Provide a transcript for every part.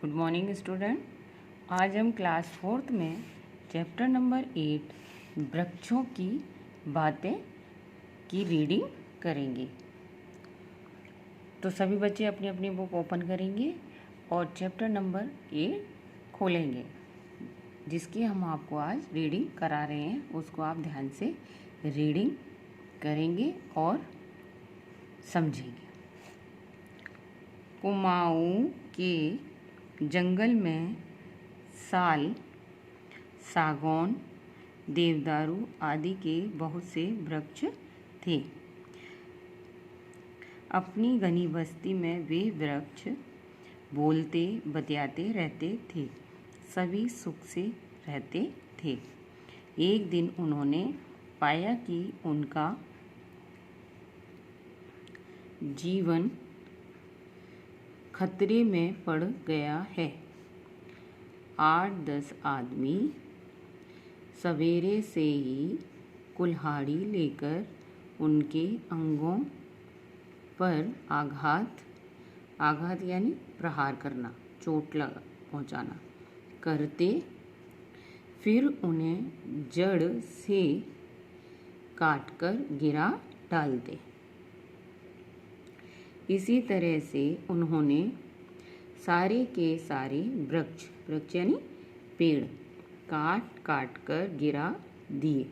Good morning student. आज हम class 4th में चैप्टर नंबर 8 वृक्षों की बातें की रीडिंग करेंगे। तो सभी बच्चे अपनी अपनी बुक ओपन करेंगे और चैप्टर नंबर 8 खोलेंगे, जिसकी हम आपको आज रीडिंग करा रहे हैं। उसको आप ध्यान से रीडिंग करेंगे और समझेंगे। कुमाऊं के जंगल में साल, सागौन, देवदारू आदि के बहुत से वृक्ष थे। अपनी घनी बस्ती में वे वृक्ष बोलते बतियाते रहते थे, सभी सुख से रहते थे। एक दिन उन्होंने पाया कि उनका जीवन खतरे में पड़ गया है। 8-10 आदमी सवेरे से ही कुल्हाड़ी लेकर उनके अंगों पर आघात यानी प्रहार करना, चोट पहुंचाना करते, फिर उन्हें जड़ से काटकर गिरा डालते। इसी तरह से उन्होंने सारे के सारे वृक्ष यानी पेड़ काट काट कर गिरा दिए।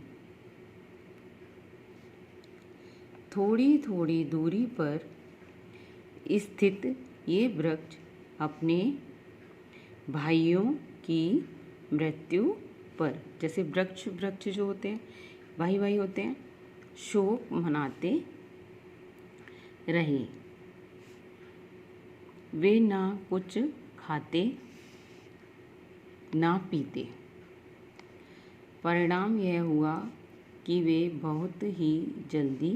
थोड़ी थोड़ी दूरी पर स्थित ये वृक्ष अपने भाइयों की मृत्यु पर, जैसे वृक्ष जो होते हैं भाई भाई होते हैं, शोक मनाते रहे। वे ना कुछ खाते ना पीते। परिणाम यह हुआ कि वे बहुत ही जल्दी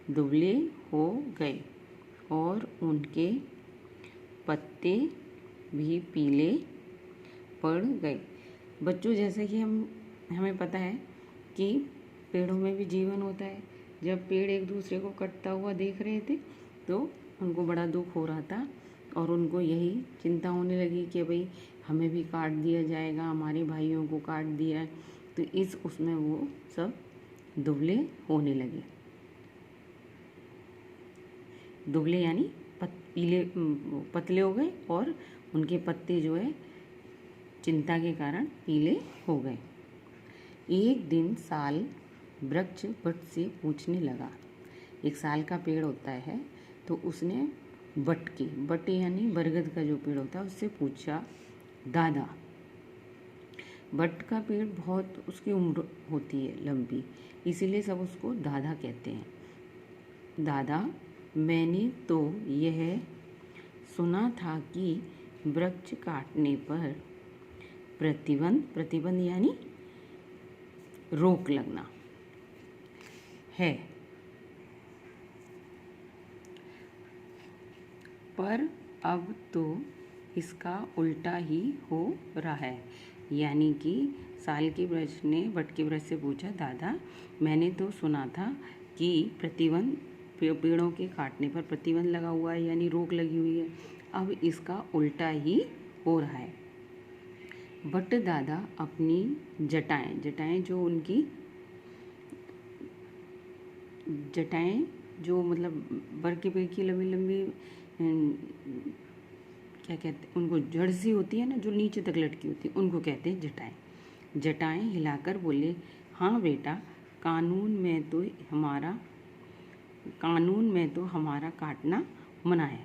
दुबले हो गए और उनके पत्ते भी पीले पड़ गए। बच्चों, जैसे कि हमें पता है कि पेड़ों में भी जीवन होता है। जब पेड़ एक दूसरे को कटता हुआ देख रहे थे तो उनको बड़ा दुख हो रहा था और उनको यही चिंता होने लगी कि भाई हमें भी काट दिया जाएगा, हमारे भाइयों को काट दिया है। तो उसमें वो सब दुबले होने लगे। दुबले यानी पतले हो गए और उनके पत्ते जो है चिंता के कारण पीले हो गए। एक दिन साल वृक्ष बट से पूछने लगा। एक साल का पेड़ होता है तो उसने बट यानी बरगद का जो पेड़ होता है उससे पूछा, दादा, बट का पेड़ बहुत उसकी उम्र होती है लंबी, इसीलिए सब उसको दादा कहते हैं। दादा, मैंने तो यह सुना था कि वृक्ष काटने पर प्रतिबंध यानी रोक लगना है, पर अब तो इसका उल्टा ही हो रहा है। यानी कि साल के वृक्ष ने बट के वृक्ष से पूछा, दादा, मैंने तो सुना था कि पेड़ों के काटने पर प्रतिबंध लगा हुआ है यानी रोक लगी हुई है, अब इसका उल्टा ही हो रहा है। बट दादा अपनी जटाएं जो उनकी जटाएं जो मतलब बर के पेड़ की लंबी लंबी क्या कहते हैं उनको, जड़ सी होती है ना जो नीचे तक लटकी होती है, उनको कहते हैं जटाएं हिलाकर बोले, हाँ बेटा, कानून में तो हमारा काटना मना है,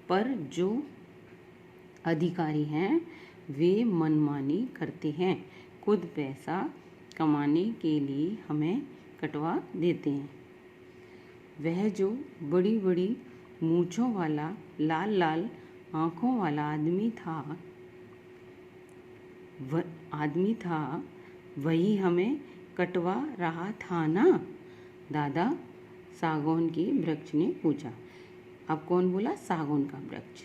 पर जो अधिकारी हैं वे मनमानी करते हैं, खुद पैसा कमाने के लिए हमें कटवा देते हैं। वह जो बड़ी बड़ी मूंछों वाला लाल लाल आँखों वाला आदमी था वही हमें कटवा रहा था ना, दादा, सागौन की वृक्ष ने पूछा। अब कौन बोला? सागौन का वृक्ष।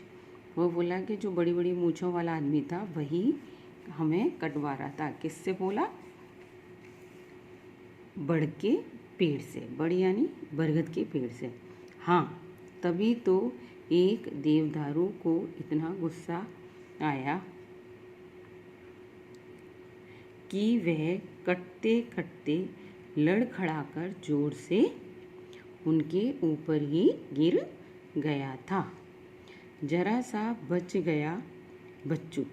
वो बोला कि जो बड़ी बड़ी मूंछों वाला आदमी था वही हमें कटवा रहा था। किससे बोला? बड़ के पेड़ से, बड़ यानी बरगद के पेड़ से। हाँ, तभी तो एक देवदारू को इतना गुस्सा आया कि वह कटते कटते लड़खड़ाकर जोर से उनके ऊपर ही गिर गया था। जरा सा बच गया बच्चू।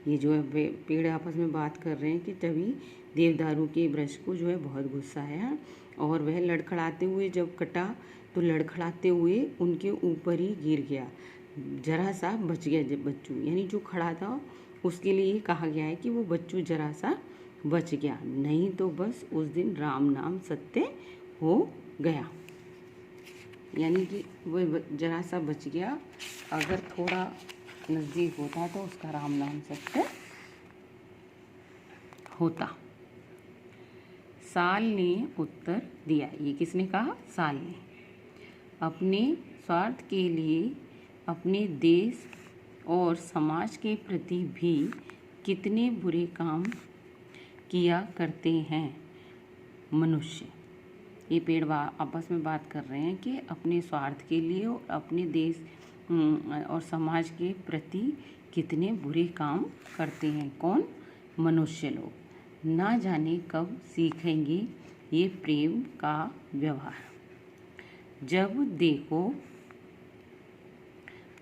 ये जो है पेड़ आपस में बात कर रहे हैं कि तभी देवदारू के वृक्ष को जो है बहुत गुस्सा आया और वह लड़खड़ाते हुए जब कटा तो लड़खड़ाते हुए उनके ऊपर ही गिर गया। जरा सा बच गया जब बच्चू, यानी जो खड़ा था उसके लिए कहा गया है कि वो बच्चू जरा सा बच गया, नहीं तो बस उस दिन राम नाम सत्य हो गया। यानी कि वो जरा सा बच गया, अगर थोड़ा नज़दीक होता तो उसका राम नाम सत्य होता। साल ने उत्तर दिया। ये किसने कहा? साल ने। अपने स्वार्थ के लिए अपने देश और समाज के प्रति भी कितने बुरे काम किया करते हैं मनुष्य। ये पेड़ आपस में बात कर रहे हैं कि अपने स्वार्थ के लिए और अपने देश और समाज के प्रति कितने बुरे काम करते हैं। कौन? मनुष्य लोग। ना जाने कब सीखेंगे ये प्रेम का व्यवहार। जब देखो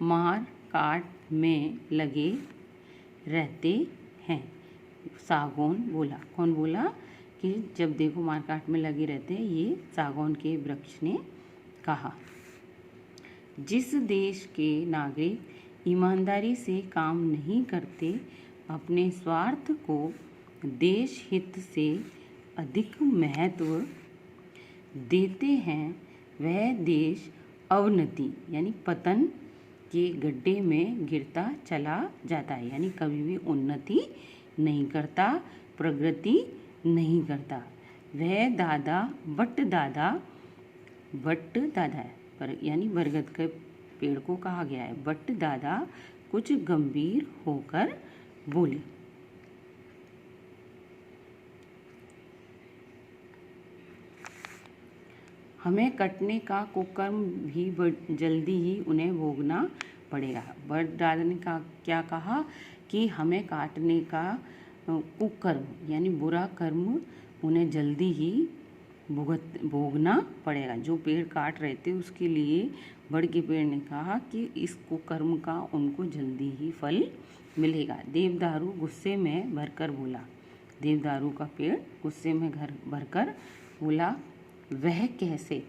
मार काट में लगे रहते हैं। सागौन बोला। कौन बोला? कि जब देखो मार काट में लगे रहते हैं, ये सागौन के वृक्ष ने कहा। जिस देश के नागरिक ईमानदारी से काम नहीं करते, अपने स्वार्थ को देश हित से अधिक महत्व देते हैं, वह देश अवनति यानी पतन के गड्ढे में गिरता चला जाता है। यानी कभी भी उन्नति नहीं करता, प्रगति नहीं करता। वह बट दादा है, पर यानी बरगद के पेड़ को कहा गया है। बट दादा कुछ गंभीर होकर बोले। हमें कटने का कुकर्म भी जल्दी ही उन्हें भोगना पड़ेगा। बट दादा ने क्या कहा कि हमें काटने का कुकर्म यानी बुरा कर्म उन्हें जल्दी ही भोगना पड़ेगा। जो पेड़ काट रहे थे उसके लिए बड़ के पेड़ ने कहा कि इस कुकर्म का उनको जल्दी ही फल मिलेगा। देवदारू गुस्से में भरकर बोला। देवदारू का पेड़ गुस्से में भरकर बोला। वह कैसे?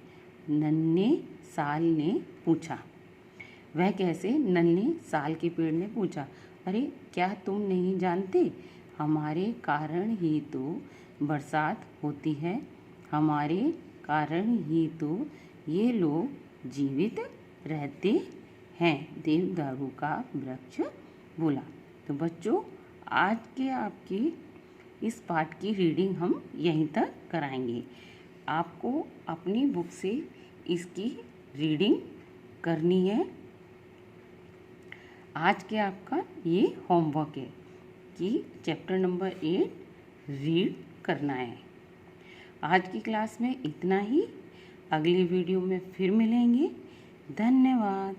नन्हे साल ने पूछा। वह कैसे? नन्हे साल के पेड़ ने पूछा। अरे क्या तुम नहीं जानते? हमारे कारण ही तो बरसात होती है, हमारे कारण ही तो ये लोग जीवित रहते हैं। देवदारू का वृक्ष बोला। तो बच्चों, आज के आपकी इस पाठ की रीडिंग हम यहीं तक कराएंगे। आपको अपनी बुक से इसकी रीडिंग करनी है। आज के आपका ये होमवर्क है कि चैप्टर नंबर 8 रीड करना है। आज की क्लास में इतना ही। अगली वीडियो में फिर मिलेंगे। धन्यवाद।